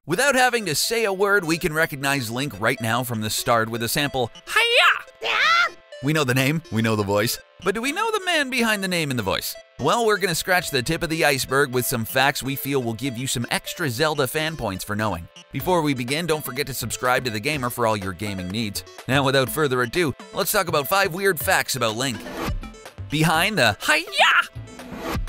Without having to say a word, we can recognize Link right now from the start with a sample HYAAA! We know the name, we know the voice, but do we know the man behind the name and the voice? Well, we're gonna scratch the tip of the iceberg with some facts we feel will give you some extra Zelda fan points for knowing. Before we begin, don't forget to subscribe to The Gamer for all your gaming needs. Now, without further ado, let's talk about 5 weird facts about Link. Behind the HYAAA!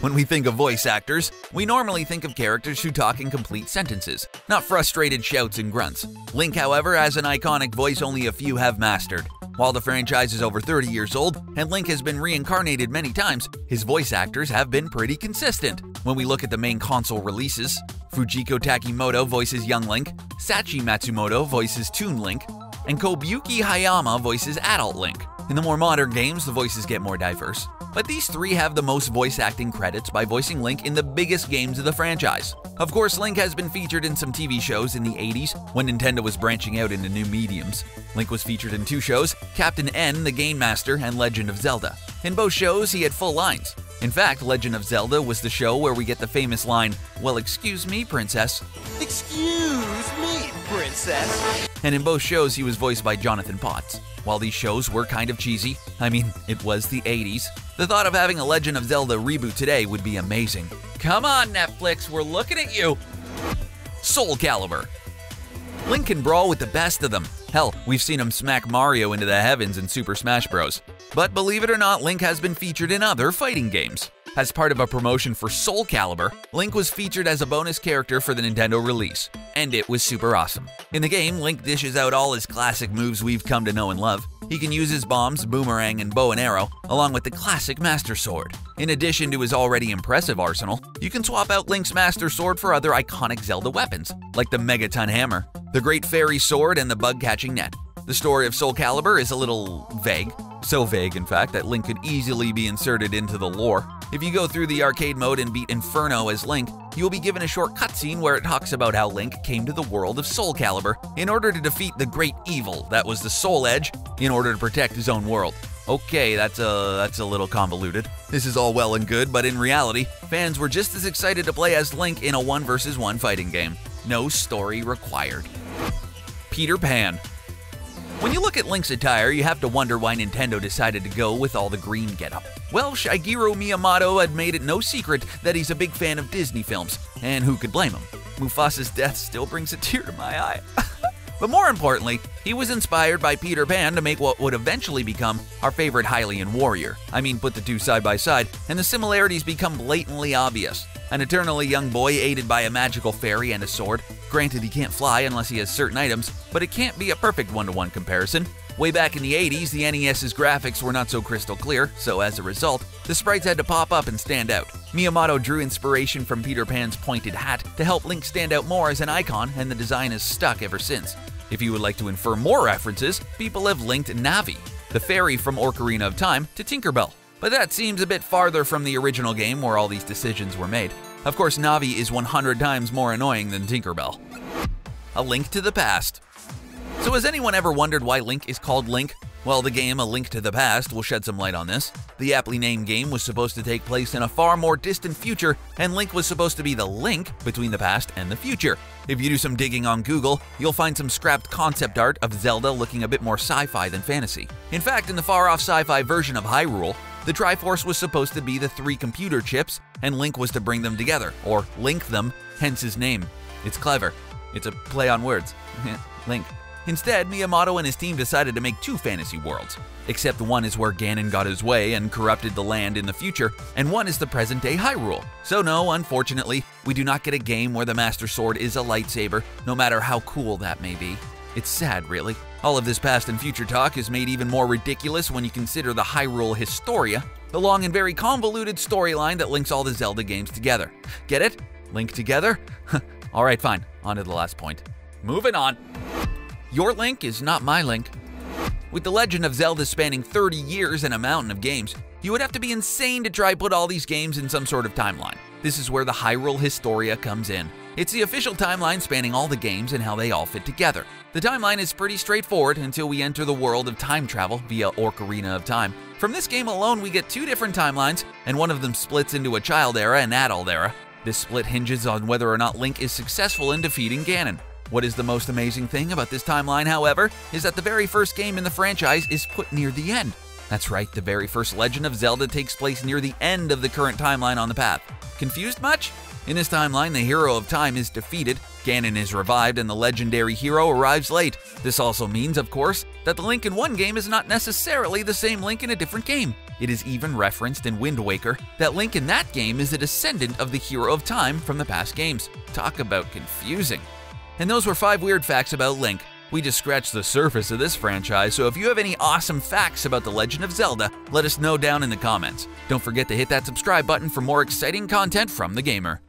When we think of voice actors, we normally think of characters who talk in complete sentences, not frustrated shouts and grunts. Link, however, has an iconic voice only a few have mastered. While the franchise is over 30 years old and Link has been reincarnated many times, his voice actors have been pretty consistent. When we look at the main console releases, Fujiko Takimoto voices young Link, Sachi Matsumoto voices Toon Link, and Kobuyuki Hayama voices adult Link. In the more modern games, the voices get more diverse. But these 3 have the most voice acting credits by voicing Link in the biggest games of the franchise. Of course, Link has been featured in some TV shows in the 80s when Nintendo was branching out into new mediums. Link was featured in 2 shows, Captain N, the Game Master, and Legend of Zelda. In both shows, he had full lines. In fact, Legend of Zelda was the show where we get the famous line, "Well, excuse me, princess." Excuse me, princess. And in both shows, he was voiced by Jonathan Potts. While these shows were kind of cheesy, I mean, it was the 80s, the thought of having a Legend of Zelda reboot today would be amazing. Come on, Netflix, we're looking at you! Soul Calibur. Link can brawl with the best of them. Hell, we've seen him smack Mario into the heavens in Super Smash Bros. But believe it or not, Link has been featured in other fighting games. As part of a promotion for Soul Calibur, Link was featured as a bonus character for the Nintendo release, and it was super awesome. In the game, Link dishes out all his classic moves we've come to know and love. He can use his bombs, boomerang, and bow and arrow, along with the classic Master Sword. In addition to his already impressive arsenal, you can swap out Link's Master Sword for other iconic Zelda weapons, like the Megaton Hammer, the Great Fairy Sword, and the Bug-Catching Net. The story of Soul Calibur is a little vague. So vague, in fact, that Link could easily be inserted into the lore. If you go through the arcade mode and beat Inferno as Link, you will be given a short cutscene where it talks about how Link came to the world of Soul Calibur in order to defeat the great evil that was the Soul Edge in order to protect his own world. Okay, that's a little convoluted. This is all well and good, but in reality, fans were just as excited to play as Link in a 1 vs 1 fighting game. No story required. Peter Pan. When you look at Link's attire, you have to wonder why Nintendo decided to go with all the green getup. Well, Shigeru Miyamoto had made it no secret that he's a big fan of Disney films, and who could blame him? Mufasa's death still brings a tear to my eye. But more importantly, he was inspired by Peter Pan to make what would eventually become our favorite Hylian warrior. I mean, put the 2 side by side, and the similarities become blatantly obvious. An eternally young boy aided by a magical fairy and a sword. Granted, he can't fly unless he has certain items, but it can't be a perfect one-to-one comparison. Way back in the 80s, the NES's graphics were not so crystal clear, so as a result, the sprites had to pop up and stand out. Miyamoto drew inspiration from Peter Pan's pointed hat to help Link stand out more as an icon, and the design has stuck ever since. If you would like to infer more references, people have linked Navi, the fairy from Ocarina of Time, to Tinkerbell. But that seems a bit farther from the original game where all these decisions were made. Of course, Navi is 100 times more annoying than Tinkerbell. A Link to the Past. So has anyone ever wondered why Link is called Link? Well, the game A Link to the Past will shed some light on this. The aptly named game was supposed to take place in a far more distant future, and Link was supposed to be the link between the past and the future. If you do some digging on Google, you'll find some scrapped concept art of Zelda looking a bit more sci-fi than fantasy. In fact, in the far-off sci-fi version of Hyrule, the Triforce was supposed to be the 3 computer chips, and Link was to bring them together, or link them, hence his name. It's clever. It's a play on words. Link. Instead, Miyamoto and his team decided to make 2 fantasy worlds. Except one is where Ganon got his way and corrupted the land in the future, and one is the present-day Hyrule. So no, unfortunately, we do not get a game where the Master Sword is a lightsaber, no matter how cool that may be. It's sad, really. All of this past and future talk is made even more ridiculous when you consider the Hyrule Historia, the long and very convoluted storyline that links all the Zelda games together. Get it? Link together? Alright, fine. On to the last point. Moving on. Your Link is not my Link. With The Legend of Zelda spanning 30 years and a mountain of games, you would have to be insane to try put all these games in some sort of timeline. This is where the Hyrule Historia comes in. It's the official timeline spanning all the games and how they all fit together. The timeline is pretty straightforward until we enter the world of time travel via Ocarina of Time. From this game alone, we get 2 different timelines, and one of them splits into a child era and adult era. This split hinges on whether or not Link is successful in defeating Ganon. What is the most amazing thing about this timeline, however, is that the very first game in the franchise is put near the end. That's right, the very first Legend of Zelda takes place near the end of the current timeline on the path. Confused much? In this timeline, the hero of time is defeated, Ganon is revived, and the legendary hero arrives late. This also means, of course, that the Link in one game is not necessarily the same Link in a different game. It is even referenced in Wind Waker that Link in that game is a descendant of the hero of time from the past games. Talk about confusing. And those were 5 weird facts about Link. We just scratched the surface of this franchise, so if you have any awesome facts about The Legend of Zelda, let us know down in the comments. Don't forget to hit that subscribe button for more exciting content from the gamer.